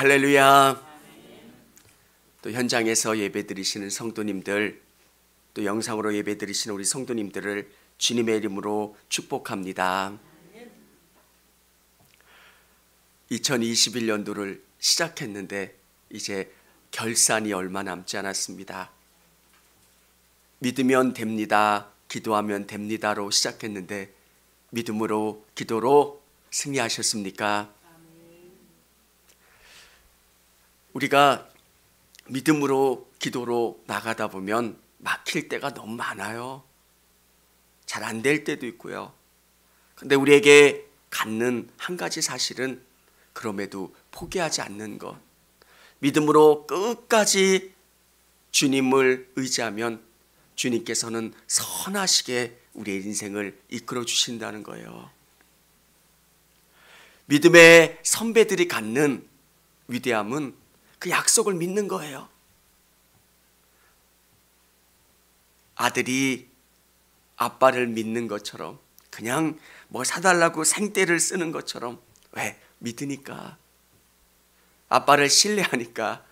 할렐루야. 또 현장에서 예배드리시는 성도님들, 또 영상으로 예배드리시는 우리 성도님들을 주님의 이름으로 축복합니다. 2021년도를 시작했는데 이제 결산이 얼마 남지 않았습니다. 믿으면 됩니다, 기도하면 됩니다로 시작했는데 믿음으로, 기도로 승리하셨습니까? 우리가 믿음으로, 기도로 나가다 보면 막힐 때가 너무 많아요. 잘 안 될 때도 있고요. 근데 우리에게 갖는 한 가지 사실은 그럼에도 포기하지 않는 것. 믿음으로 끝까지 주님을 의지하면 주님께서는 선하시게 우리의 인생을 이끌어 주신다는 거예요. 믿음의 선배들이 갖는 위대함은 그 약속을 믿는 거예요. 아들이 아빠를 믿는 것처럼, 그냥 뭐 사달라고 생떼를 쓰는 것처럼. 왜? 믿으니까. 아빠를 신뢰하니까.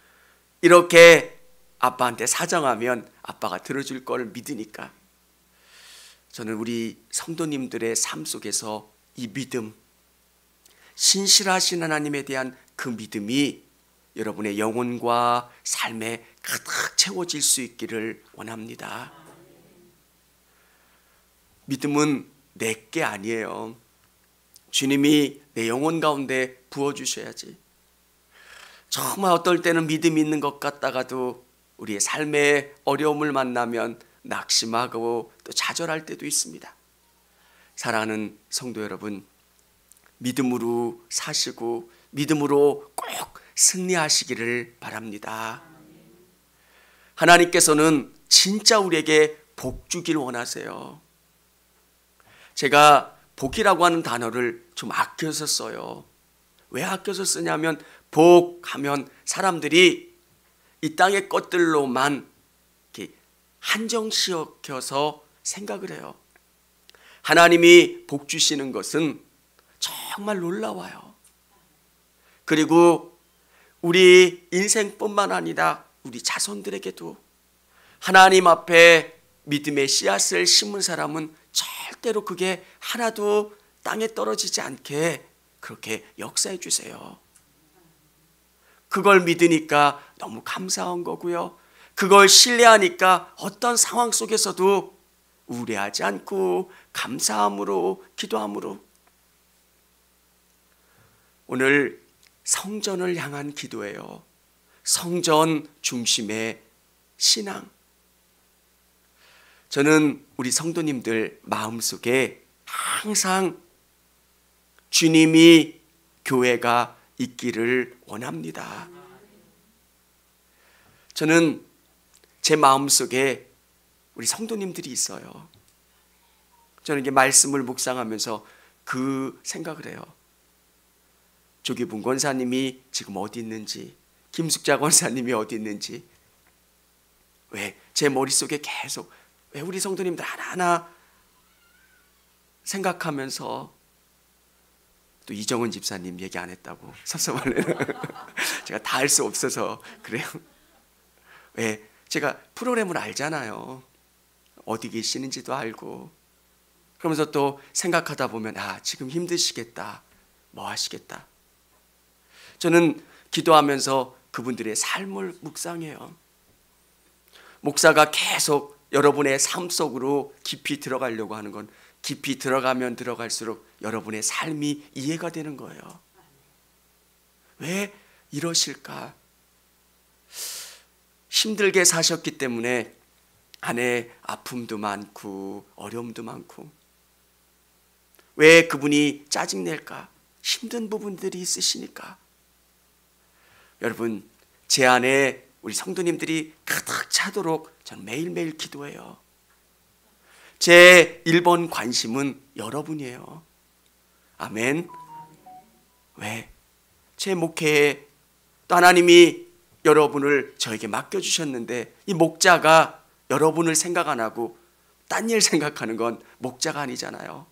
이렇게 아빠한테 사정하면 아빠가 들어줄 걸 믿으니까. 저는 우리 성도님들의 삶 속에서 이 믿음, 신실하신 하나님에 대한 그 믿음이 여러분의 영혼과 삶에 가득 채워질 수 있기를 원합니다. 믿음은 내게 아니에요. 주님이 내 영혼 가운데 부어주셔야지. 정말 어떨 때는 믿음이 있는 것 같다가도 우리의 삶의 어려움을 만나면 낙심하고 또 좌절할 때도 있습니다. 사랑하는 성도 여러분, 믿음으로 사시고 믿음으로 꼭 승리하시기를 바랍니다. 하나님께서는 진짜 우리에게 복 주길 원하세요. 제가 복이라고 하는 단어를 좀 아껴서 써요. 왜 아껴서 쓰냐면, 복하면 사람들이 이 땅의 것들로만 이렇게 한정시켜서 생각을 해요. 하나님이 복 주시는 것은 정말 놀라워요. 그리고 우리 인생뿐만 아니라 우리 자손들에게도 하나님 앞에 믿음의 씨앗을 심은 사람은 절대로 그게 하나도 땅에 떨어지지 않게 그렇게 역사해 주세요. 그걸 믿으니까 너무 감사한 거고요. 그걸 신뢰하니까 어떤 상황 속에서도 우려하지 않고 감사함으로, 기도함으로. 오늘 성전을 향한 기도예요. 성전 중심의 신앙. 저는 우리 성도님들 마음속에 항상 주님이 교회가 있기를 원합니다. 저는 제 마음속에 우리 성도님들이 있어요. 저는 이게 말씀을 묵상하면서 그 생각을 해요. 조기분 권사님이 지금 어디 있는지, 김숙자 권사님이 어디 있는지. 왜? 제 머릿속에 계속 왜 우리 성도님들 하나하나 생각하면서, 또 이정은 집사님 얘기 안 했다고 섭섭하네요. 제가 다 할 수 없어서 그래요. 왜? 제가 프로그램을 알잖아요. 어디 계시는지도 알고. 그러면서 또 생각하다 보면, 지금 힘드시겠다, 뭐 하시겠다. 저는 기도하면서 그분들의 삶을 묵상해요. 목사가 계속 여러분의 삶 속으로 깊이 들어가려고 하는 건, 깊이 들어가면 들어갈수록 여러분의 삶이 이해가 되는 거예요. 왜 이러실까? 힘들게 사셨기 때문에 안에 아픔도 많고 어려움도 많고. 왜 그분이 짜증낼까? 힘든 부분들이 있으시니까. 여러분, 제 안에 우리 성도님들이 가득 차도록 저는 매일매일 기도해요. 제 1번 관심은 여러분이에요. 아멘. 왜? 제 목회에 또 하나님이 여러분을 저에게 맡겨주셨는데, 이 목자가 여러분을 생각 안 하고 딴 일 생각하는 건 목자가 아니잖아요.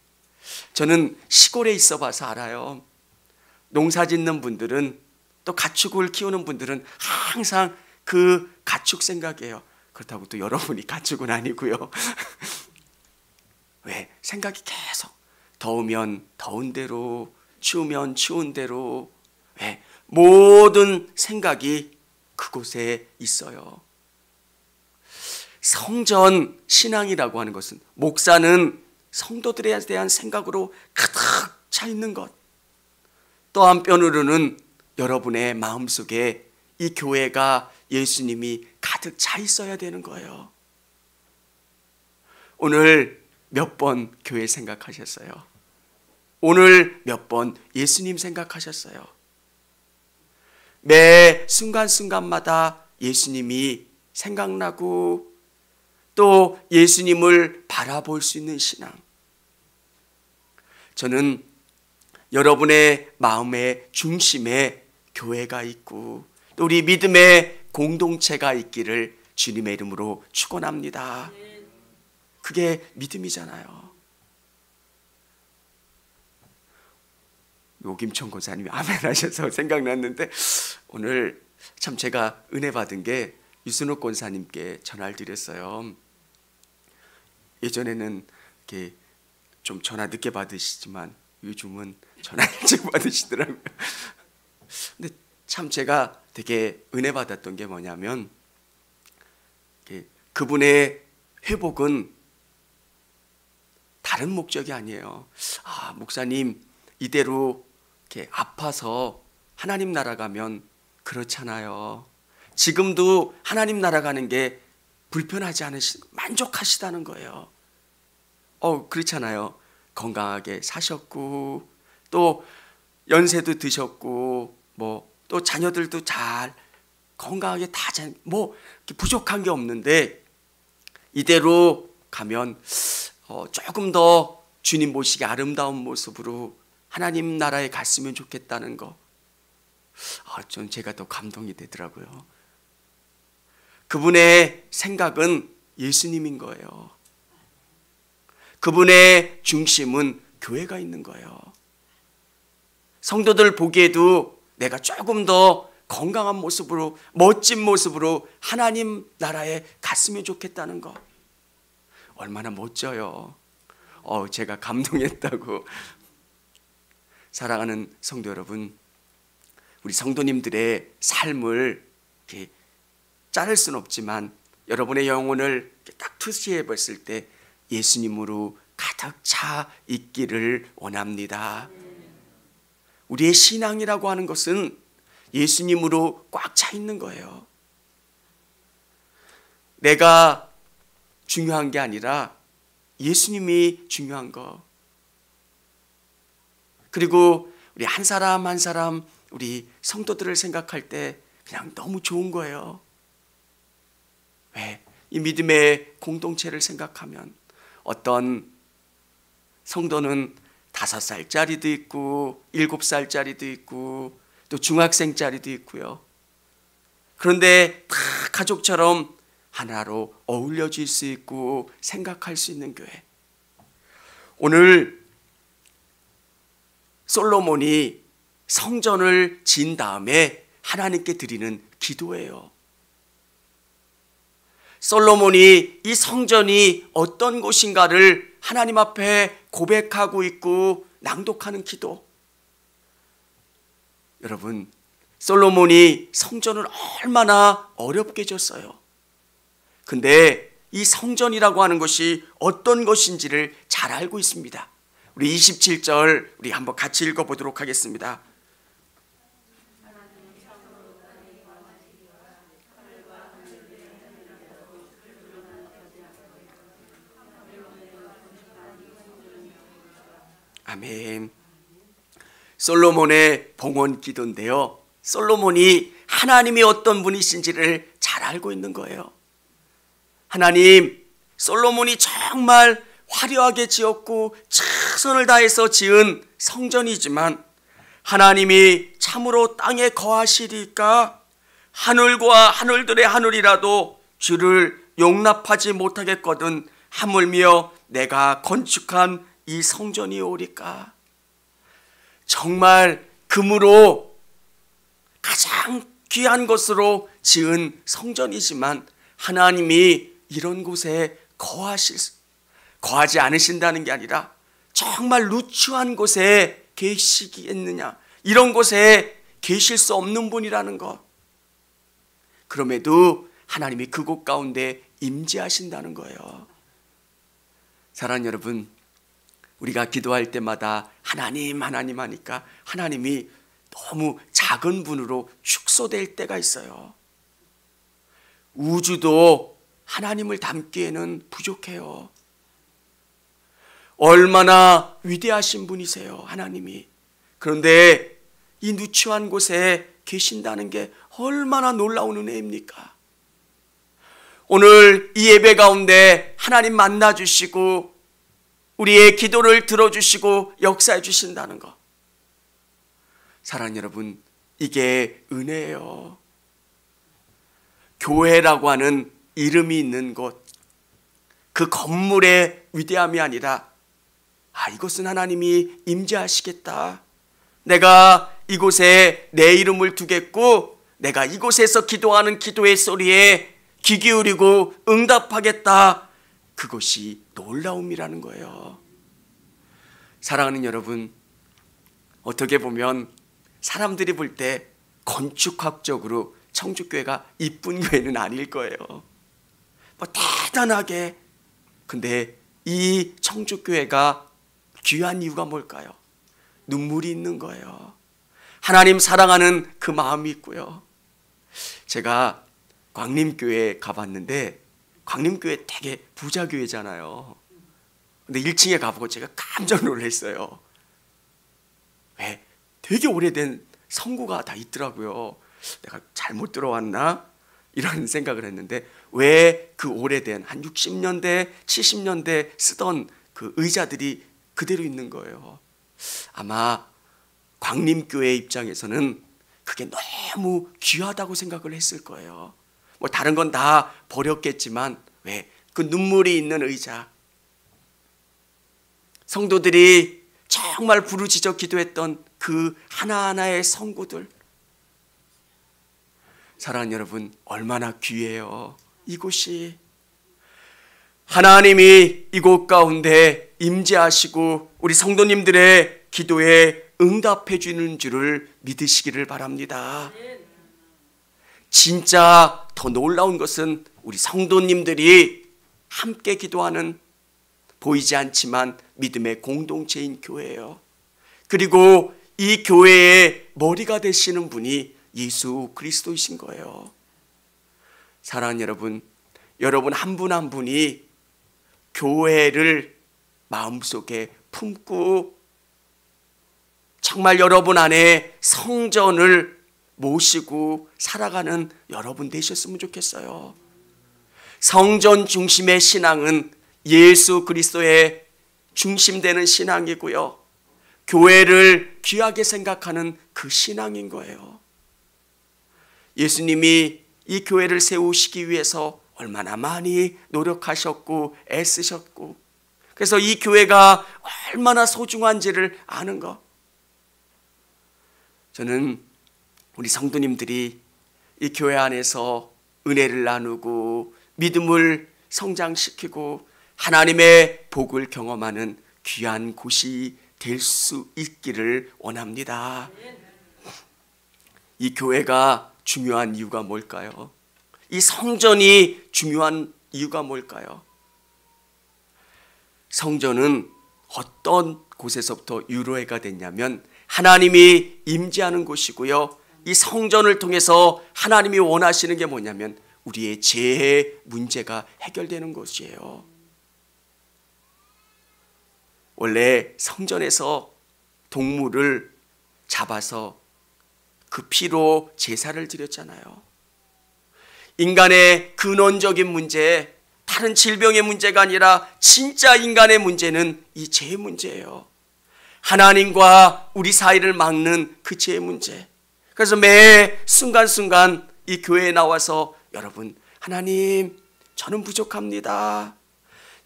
저는 시골에 있어 봐서 알아요. 농사 짓는 분들은 또 가축을 키우는 분들은 항상 그 가축 생각이에요. 그렇다고 또 여러분이 가축은 아니고요. 왜? 생각이 계속 더우면 더운 대로, 추우면 추운 대로, 왜? 모든 생각이 그곳에 있어요. 성전 신앙이라고 하는 것은, 목사는 성도들에 대한 생각으로 가득 차 있는 것. 또 한편으로는 여러분의 마음속에 이 교회가, 예수님이 가득 차 있어야 되는 거예요. 오늘 몇 번 교회 생각하셨어요? 오늘 몇 번 예수님 생각하셨어요? 매 순간순간마다 예수님이 생각나고 또 예수님을 바라볼 수 있는 신앙. 저는 여러분의 마음의 중심에 교회가 있고 또 우리 믿음의 공동체가 있기를 주님의 이름으로 축원합니다. 그게 믿음이잖아요. 오김천 권사님이 아멘 하셔서 생각났는데, 오늘 참 제가 은혜 받은 게 유순옥 권사님께 전화를 드렸어요. 예전에는 이렇게 좀 전화 늦게 받으시지만 요즘은 전화 일찍 받으시더라고요. 근데 참 제가 되게 은혜 받았던 게 뭐냐면, 그분의 회복은 다른 목적이 아니에요. 아, 목사님 이대로 이렇게 아파서 하나님 나라 가면 그렇잖아요. 지금도 하나님 나라 가는 게 불편하지 만족하시다는 거예요. 그렇잖아요. 건강하게 사셨고 또 연세도 드셨고 또 자녀들도 잘 건강하게 다 부족한 게 없는데, 이대로 가면 조금 더 주님 보시기 아름다운 모습으로 하나님 나라에 갔으면 좋겠다는 거. 전 제가 더 감동이 되더라고요. 그분의 생각은 예수님인 거예요. 그분의 중심은 교회가 있는 거예요. 성도들 보기에도 내가 조금 더 건강한 모습으로, 멋진 모습으로 하나님 나라에 갔으면 좋겠다는 거. 얼마나 멋져요. 제가 감동했다고. 사랑하는 성도 여러분, 우리 성도님들의 삶을 이렇게 자를 수는 없지만 여러분의 영혼을 딱 투시해 봤을 때 예수님으로 가득 차 있기를 원합니다. 우리의 신앙이라고 하는 것은 예수님으로 꽉 차 있는 거예요. 내가 중요한 게 아니라 예수님이 중요한 거. 그리고 우리 한 사람 한 사람, 우리 성도들을 생각할 때 그냥 너무 좋은 거예요. 왜? 이 믿음의 공동체를 생각하면 어떤 성도는 5살짜리도 있고 7살짜리도 있고 또 중학생짜리도 있고요. 그런데 다 가족처럼 하나로 어울려질 수 있고 생각할 수 있는 교회. 오늘 솔로몬이 성전을 지은 다음에 하나님께 드리는 기도예요. 솔로몬이 이 성전이 어떤 곳인가를 하나님 앞에 고백하고 있고 낭독하는 기도. 여러분, 솔로몬이 성전을 얼마나 어렵게 졌어요. 근데 이 성전이라고 하는 것이 어떤 것인지를 잘 알고 있습니다. 우리 27절 우리 한번 같이 읽어보도록 하겠습니다. 아멘. 솔로몬의 봉헌 기도인데요, 솔로몬이 하나님이 어떤 분이신지를 잘 알고 있는 거예요. 하나님, 솔로몬이 정말 화려하게 지었고 최선을 다해서 지은 성전이지만 하나님이 참으로 땅에 거하시리까 하늘과 하늘들의 하늘이라도 주를 용납하지 못하겠거든 하물며 내가 건축한 이 성전이 오리까. 정말 금으로 가장 귀한 것으로 지은 성전이지만 하나님이 이런 곳에 거하지 않으신다는 게 아니라 정말 누추한 곳에 계시겠느냐, 이런 곳에 계실 수 없는 분이라는 것. 그럼에도 하나님이 그곳 가운데 임재하신다는 거예요. 사랑하는 여러분, 우리가 기도할 때마다 하나님 하나님 하니까 하나님이 너무 작은 분으로 축소될 때가 있어요. 우주도 하나님을 담기에는 부족해요. 얼마나 위대하신 분이세요, 하나님이. 그런데 이 누추한 곳에 계신다는 게 얼마나 놀라운 은혜입니까? 오늘 이 예배 가운데 하나님 만나주시고 우리의 기도를 들어주시고 역사해 주신다는 것, 사랑하는 여러분, 이게 은혜예요. 교회라고 하는 이름이 있는 곳, 그 건물의 위대함이 아니라 이곳은 하나님이 임재하시겠다, 내가 이곳에 내 이름을 두겠고 내가 이곳에서 기도하는 기도의 소리에 귀 기울이고 응답하겠다, 그것이 놀라움이라는 거예요. 사랑하는 여러분, 어떻게 보면 사람들이 볼 때 건축학적으로 청주교회가 이쁜 교회는 아닐 거예요. 뭐 대단하게. 근데 이 청주교회가 귀한 이유가 뭘까요? 눈물이 있는 거예요. 하나님 사랑하는 그 마음이 있고요. 제가 광림교회 가봤는데 광림교회 되게 부자교회잖아요. 근데 1층에 가보고 제가 깜짝 놀랐어요. 왜? 되게 오래된 성구가 다 있더라고요. 내가 잘못 들어왔나? 이런 생각을 했는데 왜 그 오래된 한 60년대, 70년대 쓰던 그 의자들이 그대로 있는 거예요. 아마 광림교회 입장에서는 그게 너무 귀하다고 생각을 했을 거예요. 뭐 다른 건 다 버렸겠지만 왜? 그 눈물이 있는 의자, 성도들이 정말 부르짖어 기도했던 그 하나하나의 성구들, 사랑하는 여러분, 얼마나 귀해요. 이곳이 하나님이 이곳 가운데 임재하시고 우리 성도님들의 기도에 응답해 주는 줄을 믿으시기를 바랍니다. 진짜 더 놀라운 것은 우리 성도님들이 함께 기도하는, 보이지 않지만 믿음의 공동체인 교회예요. 그리고 이 교회의 머리가 되시는 분이 예수 그리스도이신 거예요. 사랑하는 여러분, 여러분 한 분 한 분이 교회를 마음속에 품고 정말 여러분 안에 성전을 모시고 살아가는 여러분 되셨으면 좋겠어요. 성전 중심의 신앙은 예수 그리스도의 중심되는 신앙이고요, 교회를 귀하게 생각하는 그 신앙인 거예요. 예수님이 이 교회를 세우시기 위해서 얼마나 많이 노력하셨고 애쓰셨고, 그래서 이 교회가 얼마나 소중한지를 아는 것. 저는 우리 성도님들이 이 교회 안에서 은혜를 나누고 믿음을 성장시키고 하나님의 복을 경험하는 귀한 곳이 될 수 있기를 원합니다. 이 교회가 중요한 이유가 뭘까요? 이 성전이 중요한 이유가 뭘까요? 성전은 어떤 곳에서부터 유래가 됐냐면 하나님이 임재하는 곳이고요, 이 성전을 통해서 하나님이 원하시는 게 뭐냐면 우리의 죄의 문제가 해결되는 곳이에요. 원래 성전에서 동물을 잡아서 그 피로 제사를 드렸잖아요. 인간의 근원적인 문제, 다른 질병의 문제가 아니라 진짜 인간의 문제는 이 죄의 문제예요. 하나님과 우리 사이를 막는 그 죄의 문제. 그래서 매 순간순간 이 교회에 나와서 여러분, 하나님 저는 부족합니다,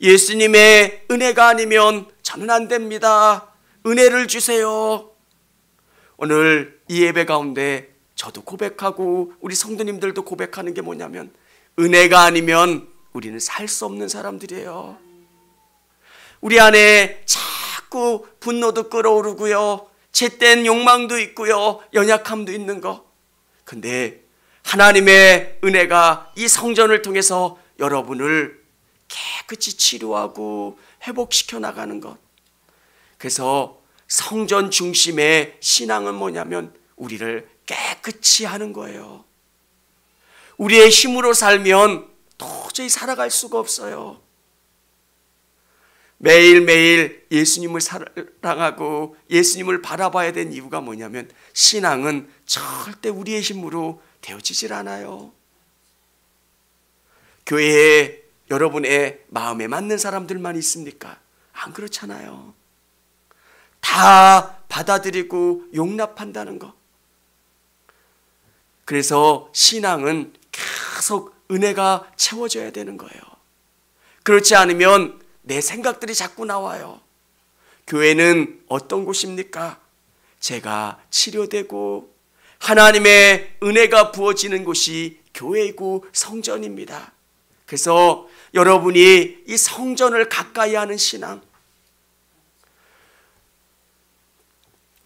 예수님의 은혜가 아니면 저는 안 됩니다, 은혜를 주세요. 오늘 이 예배 가운데 저도 고백하고 우리 성도님들도 고백하는 게 뭐냐면 은혜가 아니면 우리는 살 수 없는 사람들이에요. 우리 안에 자꾸 분노도 끓어오르고요, 잿된 욕망도 있고요, 연약함도 있는 거. 근데 하나님의 은혜가 이 성전을 통해서 여러분을 깨끗이 치료하고 회복시켜 나가는 것. 그래서 성전 중심의 신앙은 뭐냐면 우리를 깨끗이 하는 거예요. 우리의 힘으로 살면 도저히 살아갈 수가 없어요. 매일매일 예수님을 사랑하고 예수님을 바라봐야 되는 이유가 뭐냐면 신앙은 절대 우리의 힘으로 되어지질 않아요. 교회에 여러분의 마음에 맞는 사람들만 있습니까? 안 그렇잖아요. 다 받아들이고 용납한다는 거. 그래서 신앙은 계속 은혜가 채워져야 되는 거예요. 그렇지 않으면 내 생각들이 자꾸 나와요. 교회는 어떤 곳입니까? 제가 치료되고 하나님의 은혜가 부어지는 곳이 교회이고 성전입니다. 그래서 여러분이 이 성전을 가까이 하는 신앙,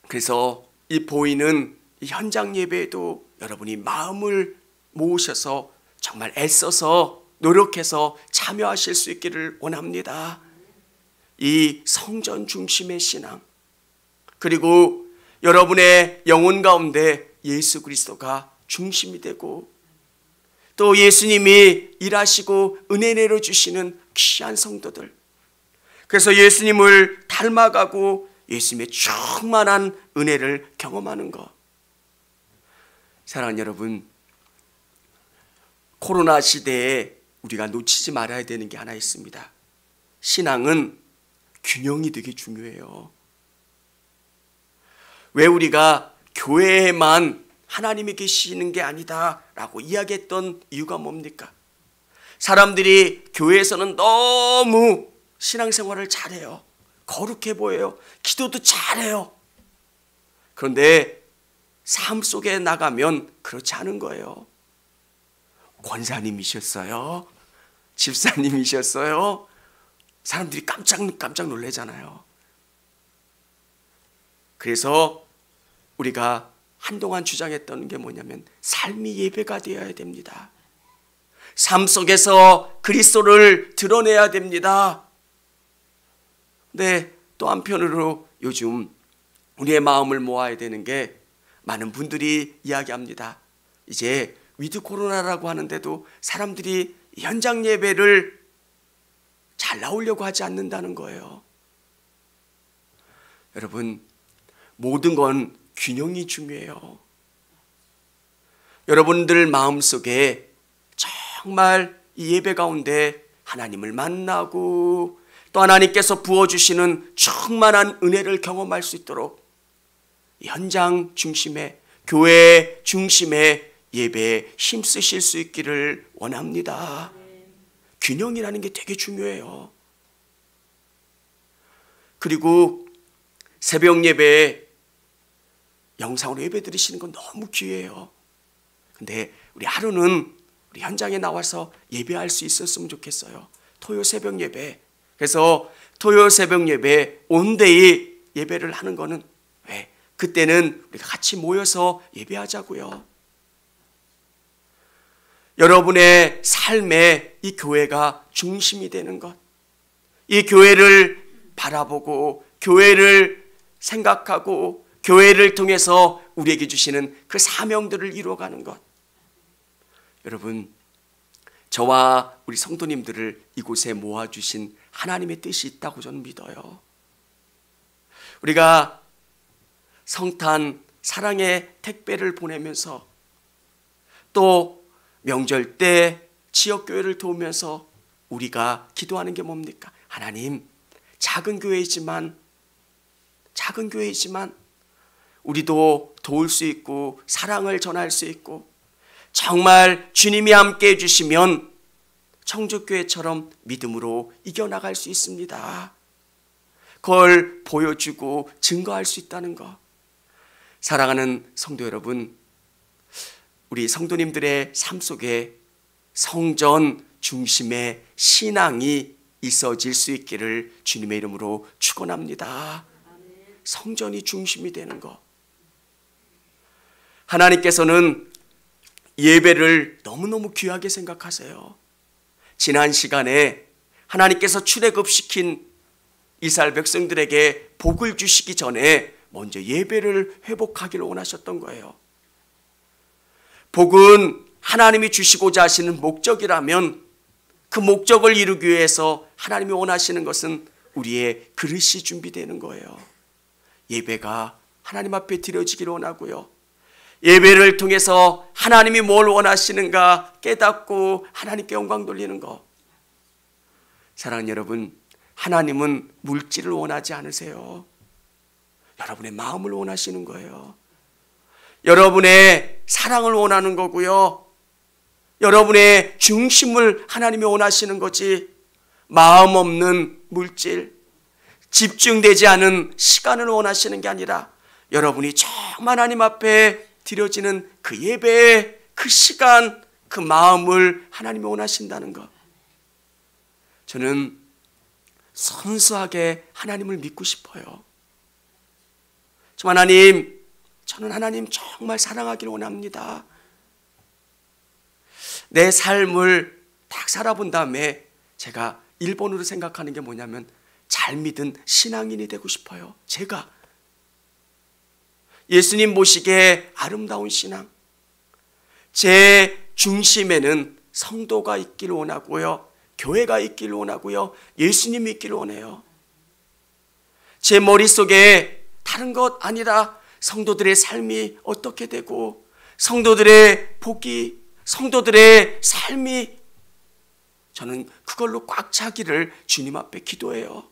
그래서 이 보이는 이 현장 예배에도 여러분이 마음을 모으셔서 정말 애써서 노력해서 참여하실 수 있기를 원합니다. 이 성전 중심의 신앙, 그리고 여러분의 영혼 가운데 예수 그리스도가 중심이 되고 또 예수님이 일하시고 은혜 내려주시는 귀한 성도들, 그래서 예수님을 닮아가고 예수님의 충만한 은혜를 경험하는 것. 사랑하는 여러분, 코로나 시대에 우리가 놓치지 말아야 되는 게 하나 있습니다. 신앙은 균형이 되게 중요해요. 왜 우리가 교회에만 하나님이 계시는 게 아니다 라고 이야기했던 이유가 뭡니까? 사람들이 교회에서는 너무 신앙생활을 잘해요. 거룩해 보여요. 기도도 잘해요. 그런데 삶 속에 나가면 그렇지 않은 거예요. 권사님이셨어요? 집사님이셨어요? 사람들이 깜짝 놀라잖아요. 그래서 우리가 한동안 주장했던 게 뭐냐면 삶이 예배가 되어야 됩니다. 삶 속에서 그리스도를 드러내야 됩니다. 네, 또 한편으로 요즘 우리의 마음을 모아야 되는 게 많은 분들이 이야기합니다. 이제 위드 코로나라고 하는데도 사람들이 현장 예배를 잘 나오려고 하지 않는다는 거예요. 여러분, 모든 건 균형이 중요해요. 여러분들 마음속에 정말 이 예배 가운데 하나님을 만나고 또 하나님께서 부어주시는 충만한 은혜를 경험할 수 있도록 현장 중심의 교회 중심의 예배에 힘쓰실 수 있기를 원합니다. 균형이라는 게 되게 중요해요. 그리고 새벽 예배에 영상으로 예배 드리시는 건 너무 귀해요. 근데 우리 하루는 우리 현장에 나와서 예배할 수 있었으면 좋겠어요. 토요 새벽 예배. 그래서 토요 새벽 예배 온데이 예배를 하는 거는 왜? 그때는 우리가 같이 모여서 예배하자고요. 여러분의 삶에 이 교회가 중심이 되는 것, 이 교회를 바라보고 교회를 생각하고 교회를 통해서 우리에게 주시는 그 사명들을 이루어가는 것. 여러분, 저와 우리 성도님들을 이곳에 모아주신 하나님의 뜻이 있다고 저는 믿어요. 우리가 성탄 사랑의 택배를 보내면서 또 명절 때 지역교회를 도우면서 우리가 기도하는 게 뭡니까? 하나님, 작은 교회이지만 우리도 도울 수 있고 사랑을 전할 수 있고 정말 주님이 함께 해주시면 청주교회처럼 믿음으로 이겨나갈 수 있습니다. 그걸 보여주고 증거할 수 있다는 것. 사랑하는 성도 여러분, 우리 성도님들의 삶 속에 성전 중심의 신앙이 있어질 수 있기를 주님의 이름으로 축원합니다. 성전이 중심이 되는 것. 하나님께서는 예배를 너무너무 귀하게 생각하세요. 지난 시간에 하나님께서 출애굽시킨 이스라엘 백성들에게 복을 주시기 전에 먼저 예배를 회복하기를 원하셨던 거예요. 복은 하나님이 주시고자 하시는 목적이라면 그 목적을 이루기 위해서 하나님이 원하시는 것은 우리의 그릇이 준비되는 거예요. 예배가 하나님 앞에 드려지기를 원하고요. 예배를 통해서 하나님이 뭘 원하시는가 깨닫고 하나님께 영광 돌리는 것. 사랑하는 여러분, 하나님은 물질을 원하지 않으세요. 여러분의 마음을 원하시는 거예요. 여러분의 사랑을 원하는 거고요. 여러분의 중심을 하나님이 원하시는 거지, 마음 없는 물질, 집중되지 않은 시간을 원하시는 게 아니라 여러분이 정말 하나님 앞에 드려지는 그 예배의 그 시간, 그 마음을 하나님이 원하신다는 것. 저는 선수하게 하나님을 믿고 싶어요. 저는 하나님 정말 사랑하기를 원합니다. 내 삶을 딱 살아본 다음에 제가 1번으로 생각하는 게 뭐냐면 잘 믿은 신앙인이 되고 싶어요. 제가 예수님 모시기에 아름다운 신앙, 제 중심에는 성도가 있기를 원하고요, 교회가 있기를 원하고요, 예수님이 있기를 원해요. 제 머릿속에 다른 것 아니라 성도들의 삶이 어떻게 되고 성도들의 복이, 성도들의 삶이, 저는 그걸로 꽉 차기를 주님 앞에 기도해요.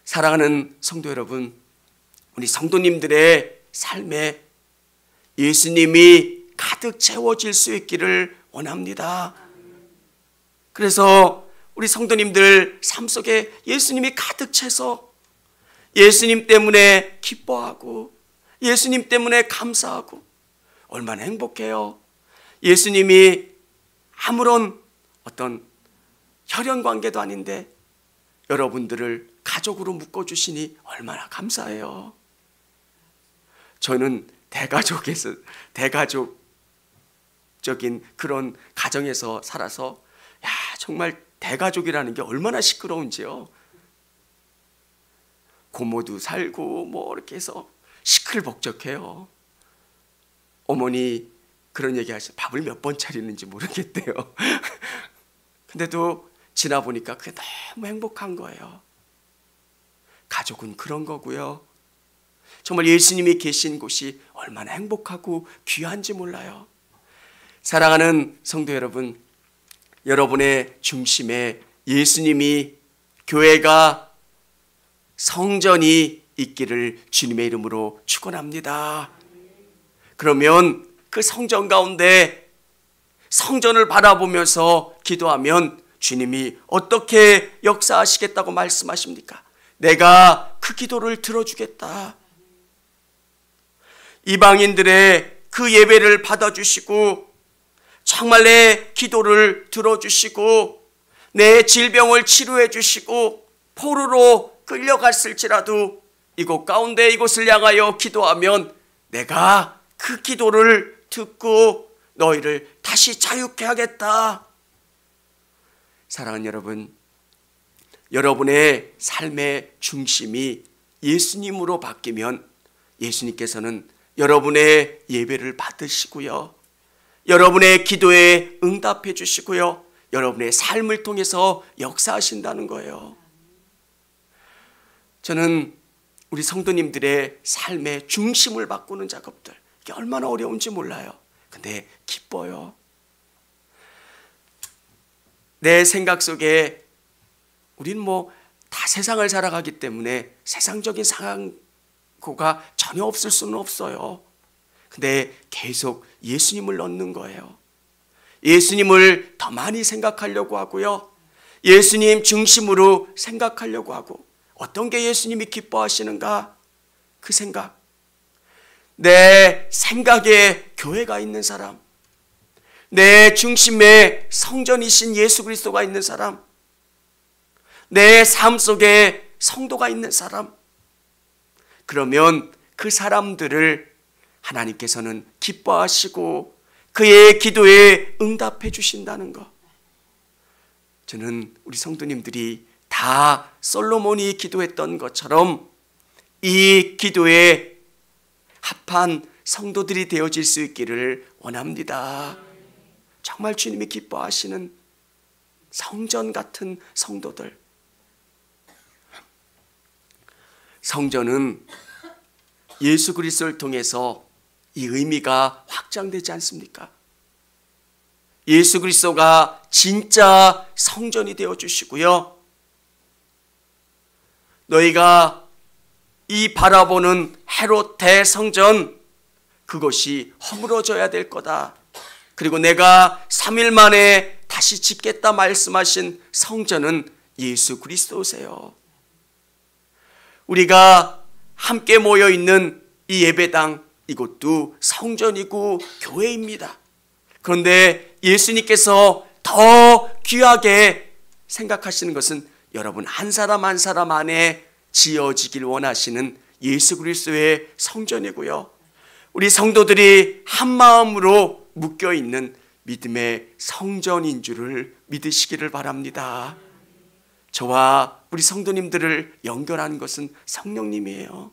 사랑하는 성도 여러분, 우리 성도님들의 삶에 예수님이 가득 채워질 수 있기를 원합니다. 그래서 우리 성도님들 삶 속에 예수님이 가득 차서 예수님 때문에 기뻐하고 예수님 때문에 감사하고 얼마나 행복해요. 예수님이 아무런 어떤 혈연 관계도 아닌데 여러분들을 가족으로 묶어주시니 얼마나 감사해요. 저는 대가족적인 그런 가정에서 살아서 정말 대가족이라는 게 얼마나 시끄러운지요. 고모도 살고 뭐 이렇게 해서 시끌벅적해요. 어머니 그런 얘기 하셔서 밥을 몇 번 차리는지 모르겠대요. 근데도 지나 보니까 그게 너무 행복한 거예요. 가족은 그런 거고요. 정말 예수님이 계신 곳이 얼마나 행복하고 귀한지 몰라요. 사랑하는 성도 여러분, 여러분의 중심에 예수님이, 교회가, 성전이 있기를 주님의 이름으로 축원합니다. 그러면 그 성전 가운데 성전을 바라보면서 기도하면 주님이 어떻게 역사하시겠다고 말씀하십니까? 내가 그 기도를 들어주겠다. 이방인들의 그 예배를 받아주시고 정말 내 기도를 들어주시고 내 질병을 치료해 주시고 포로로 끌려갔을지라도 이곳 가운데 이곳을 향하여 기도하면 내가 그 기도를 듣고 너희를 다시 자유케 하겠다. 사랑하는 여러분, 여러분의 삶의 중심이 예수님으로 바뀌면 예수님께서는 여러분의 예배를 받으시고요, 여러분의 기도에 응답해 주시고요, 여러분의 삶을 통해서 역사하신다는 거예요. 저는 우리 성도님들의 삶의 중심을 바꾸는 작업들, 이게 얼마나 어려운지 몰라요. 근데 기뻐요. 내 생각 속에 우리는 다 세상을 살아가기 때문에 세상적인 상고가 전혀 없을 수는 없어요. 근데 계속 예수님을 넣는 거예요. 예수님을 더 많이 생각하려고 하고요, 예수님 중심으로 생각하려고 하고, 어떤 게 예수님이 기뻐하시는가? 그 생각, 내 생각의 교회가 있는 사람, 내 중심에 성전이신 예수 그리스도가 있는 사람, 내 삶 속에 성도가 있는 사람, 그러면 그 사람들을 하나님께서는 기뻐하시고 그의 기도에 응답해 주신다는 것. 저는 우리 성도님들이 다 솔로몬이 기도했던 것처럼 이 기도에 합한 성도들이 되어질 수 있기를 원합니다. 정말 주님이 기뻐하시는 성전 같은 성도들. 성전은 예수 그리스도를 통해서 이 의미가 확장되지 않습니까? 예수 그리스도가 진짜 성전이 되어 주시고요, 너희가 이 바라보는 헤롯 대성전, 그것이 허물어져야 될 거다. 그리고 내가 3일 만에 다시 짓겠다 말씀하신 성전은 예수 그리스도세요. 우리가 함께 모여 있는 이 예배당, 이것도 성전이고 교회입니다. 그런데 예수님께서 더 귀하게 생각하시는 것은 여러분 한 사람 한 사람 안에 지어지길 원하시는 예수 그리스도의 성전이고요, 우리 성도들이 한 마음으로 묶여 있는 믿음의 성전인 줄을 믿으시기를 바랍니다. 저와 우리 성도님들을 연결하는 것은 성령님이에요.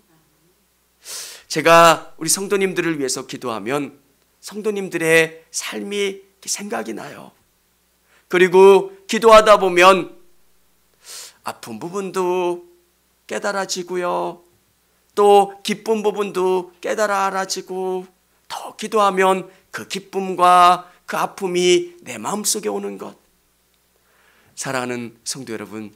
제가 우리 성도님들을 위해서 기도하면 성도님들의 삶이 생각이 나요. 그리고 기도하다 보면 아픈 부분도 깨달아지고요, 또 기쁜 부분도 깨달아지고, 더 기도하면 그 기쁨과 그 아픔이 내 마음속에 오는 것. 사랑하는 성도 여러분,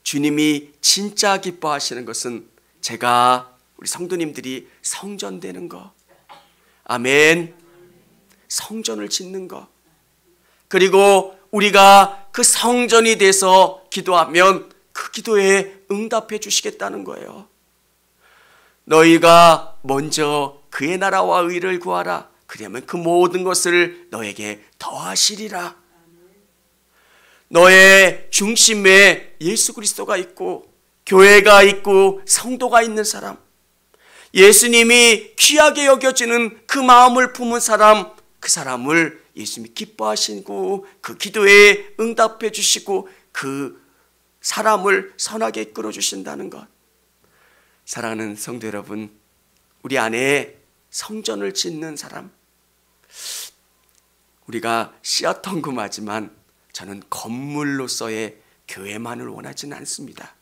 주님이 진짜 기뻐하시는 것은 제가, 우리 성도님들이 성전되는 것, 아멘, 성전을 짓는 것, 그리고 우리가 그 성전이 돼서 기도하면 그 기도에 응답해 주시겠다는 거예요. 너희가 먼저 그의 나라와 의를 구하라. 그러면 그 모든 것을 너에게 더하시리라. 너의 중심에 예수 그리스도가 있고 교회가 있고 성도가 있는 사람, 예수님이 귀하게 여겨지는 그 마음을 품은 사람, 그 사람을 예수님이 기뻐하시고 그 기도에 응답해 주시고 그 사람을 선하게 이끌어 주신다는 것. 사랑하는 성도 여러분, 우리 안에 성전을 짓는 사람, 우리가 씨앗헌금하지만 저는 건물로서의 교회만을 원하지는 않습니다.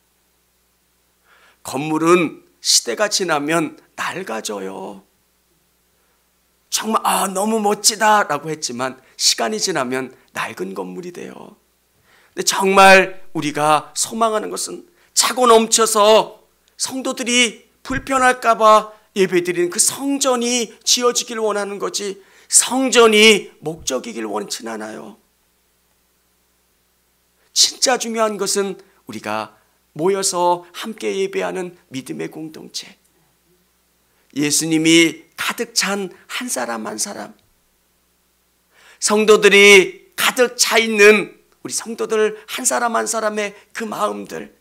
건물은 시대가 지나면 낡아져요. 정말 너무 멋지다라고 했지만 시간이 지나면 낡은 건물이 돼요. 근데 정말 우리가 소망하는 것은 차고 넘쳐서 성도들이 불편할까 봐 예배드리는 그 성전이 지어지길 원하는 거지, 성전이 목적이길 원치는 않아요. 진짜 중요한 것은 우리가 모여서 함께 예배하는 믿음의 공동체, 예수님이 가득 찬 한 사람 한 사람, 성도들이 가득 차 있는 우리 성도들 한 사람 한 사람의 그 마음들,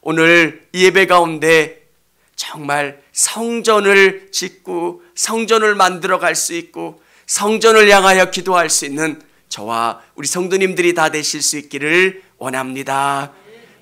오늘 예배 가운데 정말 성전을 짓고 성전을 만들어 갈 수 있고 성전을 향하여 기도할 수 있는 저와 우리 성도님들이 다 되실 수 있기를 원합니다.